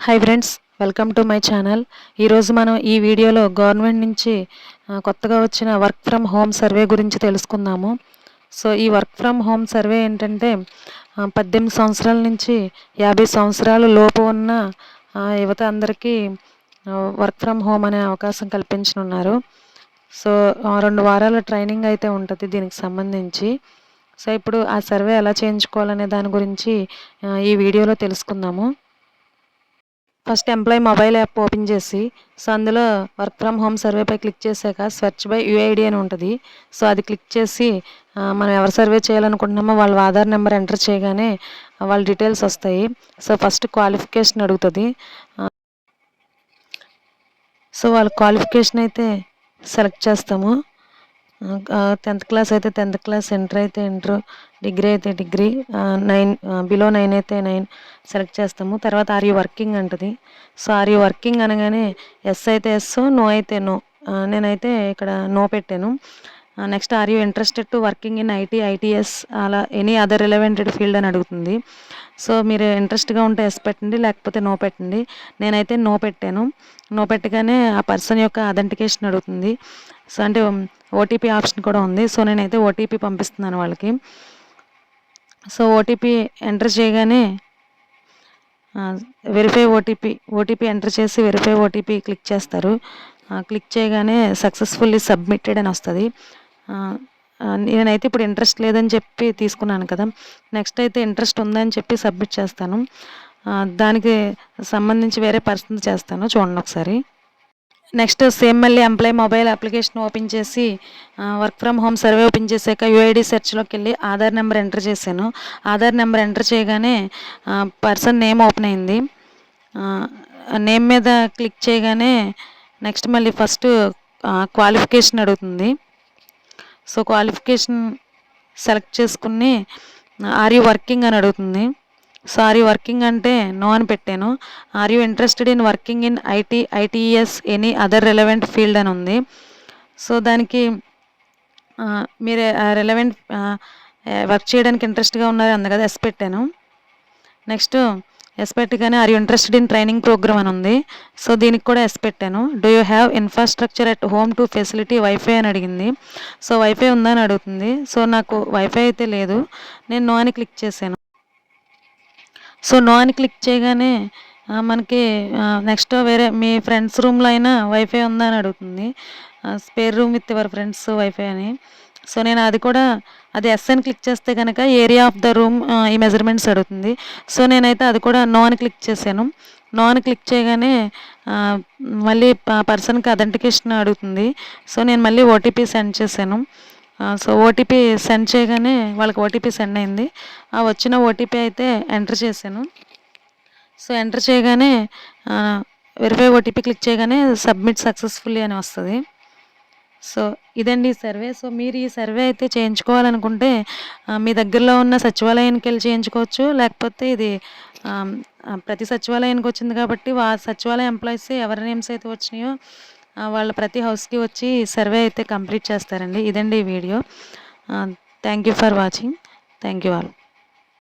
Hi friends, welcome to my channel. ఈరోజు మనం ఈ వీడియోలో గవర్నమెంట్ నుంచి కొత్తగా వచ్చిన వర్క్ ఫ్రమ్ హోమ్ సర్వే గురించి తెలుసుకుందాము. సో ఈ వర్క్ ఫ్రమ్ హోమ్ సర్వే ఏంటంటే 18 సంవత్సరాల నుంచి 50 సంవత్సరాలు లోపు ఉన్న యువత అందరికీ వర్క్ ఫ్రమ్ హోమ్ అనే అవకాశం కల్పించనున్నారు. సో 2 వారాల ట్రైనింగ్ అయితే ఉంటుంది దీనికి సంబంధించి. సో ఇప్పుడు ఆ సర్వే ఎలా చేయించుకోవాలనే దాని గురించి ఈ వీడియోలో తెలుసుకుందాము. First employee mobile app open చేసి సో అందులో వర్క్ ఫ్రమ్ హోమ్ సర్వేపై క్లిక్ చేశాక సెర్చ్ బై యూఐడి అని ఉంటుంది. సో అది క్లిక్ చేసి మనం ఎవరు సర్వే చేయాలనుకుంటున్నామో వాళ్ళ ఆధార్ నెంబర్ ఎంటర్ చేయగానే వాళ్ళ డీటెయిల్స్ వస్తాయి. సో ఫస్ట్ క్వాలిఫికేషన్ అడుగుతుంది. సో వాళ్ళ క్వాలిఫికేషన్ అయితే సెలెక్ట్ చేస్తాము. 10th క్లాస్ అయితే 10th క్లాస్, ఇంటర్ అయితే ఇంటర్, డిగ్రీ అయితే డిగ్రీ, 9 బిలో 9 అయితే 9 సెలెక్ట్ చేస్తాము. తర్వాత ఆర్ యూ వర్కింగ్ అంటుంది. సో ఆర్ యూ వర్కింగ్ అనగానే ఎస్ అయితే ఎస్, నో అయితే నో. నేనైతే ఇక్కడ నో పెట్టాను. Next are you interested to working in IT, ITS అలా ఎనీ అదర్ రిలవెంటెడ్ ఫీల్డ్ అని అడుగుతుంది. సో మీరు ఇంట్రెస్ట్గా ఉంటే ఎస్ పెట్టండి, లేకపోతే నో పెట్టండి. నేనైతే నో పెట్టాను. నో పెట్టగానే ఆ పర్సన్ యొక్క అథెంటికేషన్ అడుగుతుంది. సో అంటే ఓటీపీ ఆప్షన్ కూడా ఉంది. సో నేనైతే ఓటీపీ పంపిస్తున్నాను వాళ్ళకి. సో ఓటీపీ ఎంటర్ చేయగానే వెరిఫై ఓటీపీ ఎంటర్ చేసి వెరిఫై ఓటీపీ క్లిక్ చేస్తారు. క్లిక్ చేయగానే సక్సెస్ఫుల్లీ సబ్మిటెడ్ అని వస్తుంది. నేనైతే ఇప్పుడు ఇంట్రెస్ట్ లేదని చెప్పి తీసుకున్నాను కదా. నెక్స్ట్ అయితే ఇంట్రెస్ట్ ఉందని చెప్పి సబ్మిట్ చేస్తాను. దానికి సంబంధించి వేరే పర్సన్ చేస్తాను, చూడండి ఒకసారి. నెక్స్ట్ సేమ్ మళ్ళీ ఎంప్లాయీ మొబైల్ అప్లికేషన్ ఓపెన్ చేసి work from home survey open చేశాక యూఐడి సెర్చ్లోకి వెళ్ళి ఆధార్ నెంబర్ ఎంటర్ చేశాను. ఆధార్ నెంబర్ ఎంటర్ చేయగానే పర్సన్ నేమ్ ఓపెన్ అయింది. నేమ్ మీద క్లిక్ చేయగానే నెక్స్ట్ మళ్ళీ ఫస్ట్ క్వాలిఫికేషన్ అడుగుతుంది. సో క్వాలిఫికేషన్ సెలెక్ట్ చేసుకుని ఆర్ యూ వర్కింగ్ అని అడుగుతుంది. సో ఆర్ యూ వర్కింగ్ అంటే నో అని పెట్టాను. Are you interested in working in IT, ITS any other relevant field అని ఉంది. సో దానికి మీరు రిలవెంట్ వర్క్ చేయడానికి ఇంట్రెస్ట్గా ఉన్నారు అంది కదా, ఎస్ పెట్టాను. నెక్స్ట్ ఎస్ పెట్టగానే are you interested in training program అని ఉంది. సో దీనికి కూడా ఎస్ పెట్టాను. Do you have infrastructure at home to facility wifi అని అడిగింది. సో వైఫై ఉందా అని అడుగుతుంది. సో నాకు వైఫై అయితే లేదు. నేను నో అని క్లిక్ చేశాను. సో నో అని క్లిక్ చేయగానే మనకి నెక్స్ట్ వేరే మీ ఫ్రెండ్స్ రూమ్లో అయినా వైఫై ఉందా అని అడుగుతుంది. Spare room with your friends wifi అని. సో నేను అది ఎస్ అని క్లిక్ చేస్తే కనుక ఏరియా ఆఫ్ ద రూమ్ ఈ మెజర్మెంట్స్ అడుగుతుంది. సో నేనైతే అది కూడా నో అని క్లిక్ చేశాను. నో అని క్లిక్ చేయగానే మళ్ళీ పర్సన్కి అథెంటికేషన్ అడుగుతుంది. సో నేను మళ్ళీ ఓటీపీ సెండ్ చేశాను. సో ఓటీపీ సెండ్ చేయగానే వాళ్ళకి ఓటీపీ సెండ్ అయింది. వచ్చిన ఓటీపీ అయితే ఎంటర్ చేశాను. సో ఎంటర్ చేయగానే వెరిఫై ఓటీపీ క్లిక్ చేయగానే సబ్మిట్ సక్సెస్ఫుల్లీ అని వస్తుంది. సో ఇదండి ఈ సర్వే. సో మీరు ఈ సర్వే అయితే చేయించుకోవాలనుకుంటే మీ దగ్గరలో ఉన్న సచివాలయానికి వెళ్ళి చేయించుకోవచ్చు. లేకపోతే ఇది ప్రతి సచివాలయానికి వచ్చింది కాబట్టి సచివాలయ ఎంప్లాయీస్ ఎవరి నేమ్స్ అయితే వచ్చినాయో వాళ్ళ ప్రతి హౌస్కి వచ్చి సర్వే అయితే కంప్లీట్ చేస్తారండి. ఇదండి ఈ video. Thank you for watching. Thank you all.